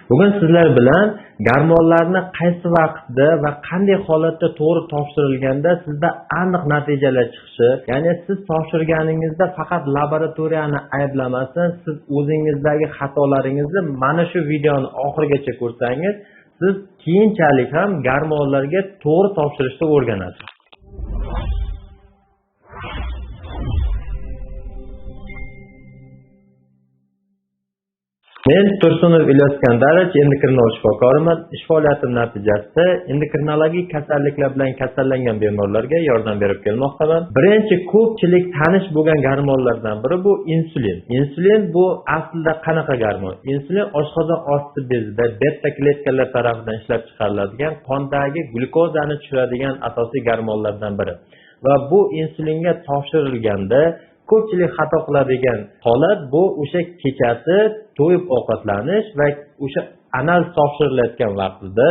Bugun sizlar bilan gormonlarni qaysi vaqtda va qanday holatda to'g'ri topshirilganda sizda aniq natijalar chiqishi, ya'ni siz topshirganingizda faqat laboratoriyani ayblamasdan, siz o'zingizdagi xatolaringizni mana shu videoni oxirigacha ko'rsangiz, siz keyinchalik ham gormonlarga to'g'ri topshirishni o'rganasiz. Men Tursunov Ilyos Iskandarovich, endokrinolog shifokoriman. Ish faoliyatim natijasida endokrinologik kasalliklar bilan kasallangan bemorlarga yordam berib kelmoqdaman. Birinchi ko'pchilik tanish bo'lgan gormonlardan biri bu insulin. Insulin bu aslida qanaqa gormon? Insulin oshqozon osti bezida beta kletkalar tomonidan ishlab chiqariladigan qondagi glyukozani tushiradigan asosiy gormonlardan biri. Va bu insulinga topshirilganda ko'pchilik xato qiladigan holat bu o'sha kechasi to'yib ovqatlanish va o'sha analiz topshirilayotgan vaqtida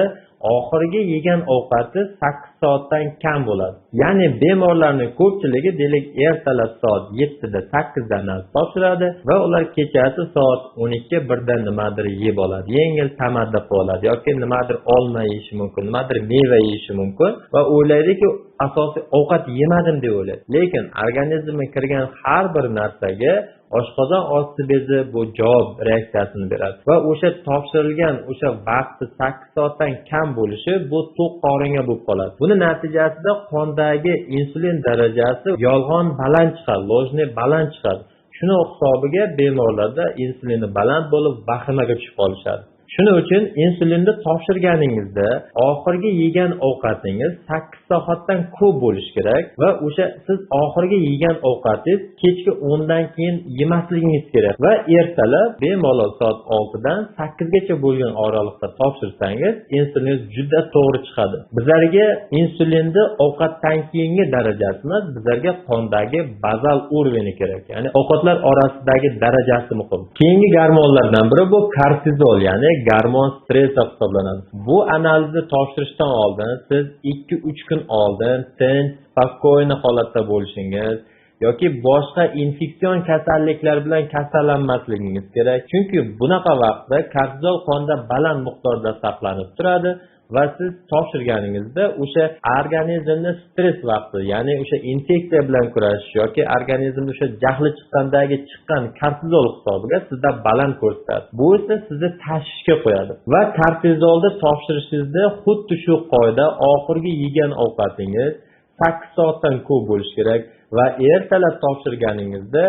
oxirgi yegan ovqati 8 soatdan kam bo'ladi. Ya'ni bemorlarning ko'pchiligi deylik ertalab soat 7 da 8 da analiz topshiradi va ular kechasi soat 12 1 da nimadir yeb oladi. Yengil tamaddi qilib oladi yoki nimadir olma yeyishi mumkin, nimadir meva yeyishi mumkin va o'ylaydiki asosiy ovqat yemadim deb o'ylaydi. Lekin organizmga kirgan har bir narsaga oshqozon osti bezi bu javob reaksiyasini beradi va o'sha topshirilgan o'sha vaqti 8 soatdan kam bo'lishi bu to'q qoringa bo'lib qoladi. Buni natijasida qondagi insulin darajasi yolg'on baland chiqadi, lojniy baland chiqadi. Shuni hisobiga bemorlarda insulini baland bo'lib vahimaga tushib qolishadi. Shuning uchun insulinni topshirganingizda oxirgi yegan ovqatingiz 8 soatdan ko'p bo'lishi kerak va o'sha siz oxirgi yegan ovqatingiz kechki 10 dan keyin yemasligingiz kerak va ertalab bemalol soat 6 dan 8 gacha bo'lgan oralikda topshirsangiz insuliningiz juda to'g'ri chiqadi. Bizlarga insulinni ovqatdan keyingi darajasi emas, bizlarga qondagi bazal uroveni kerak. Ya'ni ovqatlar orasidagi darajasi muhim. Keyingi gormonlardan biri bu kortizol, ya'ni gormon stress hisoblanadi. Bu analizni topshirishdan oldin siz 2-3 kun oldin tinch, spokойно holatda bo'lishingiz yoki boshqa infeksion kasalliklar bilan kasallanmasligingiz kerak. Chunki bunaqa vaqtda kortizol qonda baland miqdorda saqlanib turadi va siz topshirganingizda o'sha organizmni stress vaqti, ya'ni o'sha infeksiya bilan kurashish yoki organizm o'sha jahli chiqqan kortizol hisobiga sizda baland ko'rsatadi. Bu esa sizni tashvishga qo'yadi va kortizolni topshirishingizda xuddi shu qoida oxirgi yegan ovqatingiz 8 soatdan ko'p bo'lishi kerak va ertalab topshirganingizda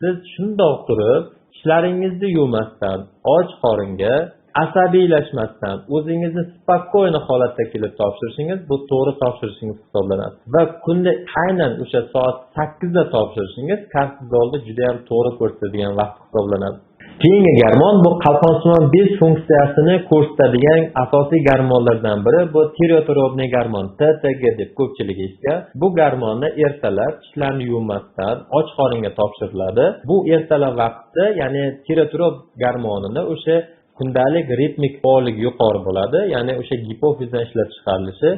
siz shundoq turib tishlaringizni yuvmasdan och qoringa asabiylashmasdan o'zingizni spokойно holatda kelib topshirishingiz bu to'g'ri topshirishingiz hisoblanadi va kunda aynan o'sha soat 8 da topshirishingiz kortizolni juda ham to'g'ri ko'rsatadigan vaqt hisoblanadi. Keyingi gormon bu qalqonsimon bez funksiyasini ko'rsatadigan asosiy gormonlardan biri bu tireotirobniy gormon, TTG deb ko'pchilik eshitgan. Bu gormonni ertalab tishlarni yuvmasdan och qoringa topshiriladi. Bu ertalab vaqtida, ya'ni tireotirob gormonini o'sha kundalik ritmik faolligi yuqori bo'ladi, ya'ni o'sha gipofizdan ishlab chiqarilishi.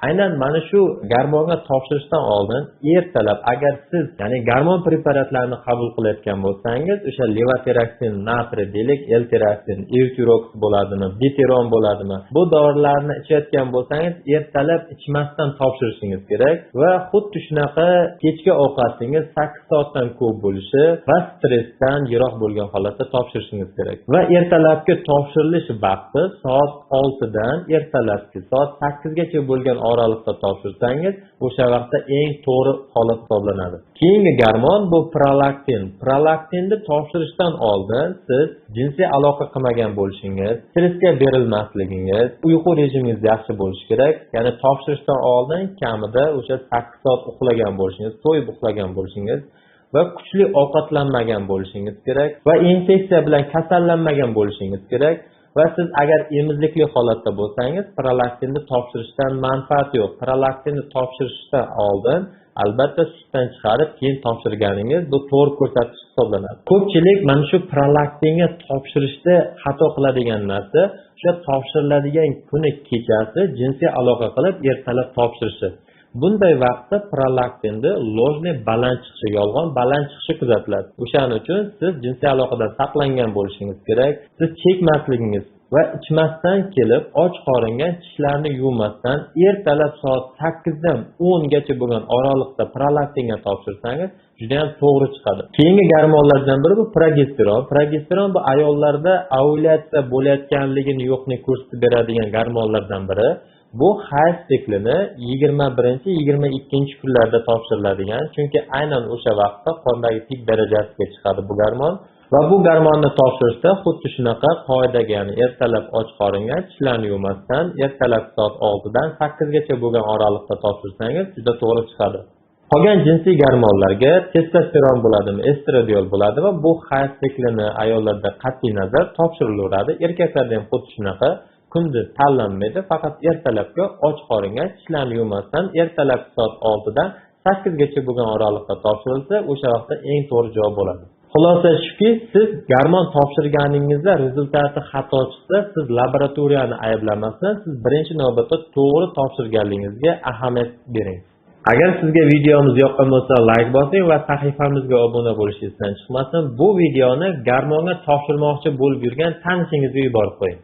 Aynan mana shu gormonga topshirishdan oldin ertalab agar siz ya'ni gormon preparatlarini qabul qilayotgan bo'lsangiz, o'sha levotiraksin, natriy, deylik, L-tiraksin, Eutirox bo'ladimi, biteron bo'ladimi? Bu dorilarni ichayotgan bo'lsangiz, ertalab ichmasdan topshirishingiz kerak va xuddi shunaqa kechki ovqatingiz 8 soatdan ko'p bo'lishi va stressdan yiroq bo'lgan holatda topshirishingiz kerak. Va ertalabki topshirilish vaqti soat 6 dan ertalabki soat 8 gacha bo'lgan oralikda topshirsangiz, o'sha vaqtda eng to'g'ri holat hisoblanadi. Keyingi gormon bu prolaktin. Prolaktinni topshirishdan oldin siz jinsiy aloqa qilmagan bo'lishingiz, stressga berilmasligingiz, uyqu rejimingiz yaxshi bo'lishi kerak. Ya'ni topshirishdan oldin kamida o'sha 8 soat uxlagan bo'lishingiz, to'yib uxlagan bo'lishingiz va kuchli ovqatlanmagan bo'lishingiz kerak va infeksiya bilan kasallanmagan bo'lishingiz kerak. Va siz agar emizikli holatda bo'lsangiz, prolaktinni topshirishdan manfaat yo'q. Prolaktinni topshirishdan oldin albatta sutdan chiqarib keyin topshirganingiz bu to'g'ri ko'rsatkich hisoblanadi. Ko'pchilik mana shu prolaktinga topshirishda xato qiladigan narsa o'sha topshiriladigan kuni kechasi jinsiy aloqa qilib ertalab topshirishi. Bunday vaqtda prolaktinni lojniy baland chiqishi, yolg'on baland chiqishi kuzatiladi. O'shaning uchun siz jinsiy aloqadan saqlangan bo'lishingiz kerak. Siz chekmasligingiz va ichmasdan kelib och qoringa tishlarni yuvmasdan ertalab soat 8 dan 10 gacha bo'lgan oraliqda prolaktinga topshirsangiz juda ham to'g'ri chiqadi. Keyingi gormonlardan biri bu progesteron. Progesteron bu ayollarda ovulyatsiya bo'layotganligini yo'qni ko'rsatib beradigan gormonlardan biri. Bu hayz siklini 21-22 kunlarda topshiriladigan, chunki aynan o'sha vaqtda qondagi pik darajasiga chiqadi bu gormon. Va bu gormonni topshirishda xuddi shunaqa qoidaga, ya'ni ertalab och qoringa tishlarni yuvmasdan ertalab soat 6 dan 8 gacha bo'lgan oraliqda topshirsangiz juda to'g'ri chiqadi. Qolgan jinsiy gormonlarga testosteron bo'ladimi, estradiol bo'ladi va bu hayz siklini ayollarda qat'iy nazar topshirilaveradi. Erkaklarda ham xuddi shunaqa kunduz tanlanmaydi, faqat ertalabga och qoringa tishlarni yuvmasdan ertalab soat 6 dan 8 gacha bo'lgan oraliqda topshirilsa, o'sha vaqtda eng to'g'ri javob bo'ladi. Xulosa shuki, siz gormon topshirganingizda rezultati xato chiqsa, siz laboratoriyani ayblamasdan, siz birinchi navbatda to'g'ri topshirganligingizga ahamiyat bering. Agar sizga videomiz yoqqan bo'lsa, like bosing va sahifamizga obuna bo'lishingiz esdan chiqmasin. Bu videoni gormonga topshirmoqchi bo'lib yurgan tanishingizga yuborib qo'ying.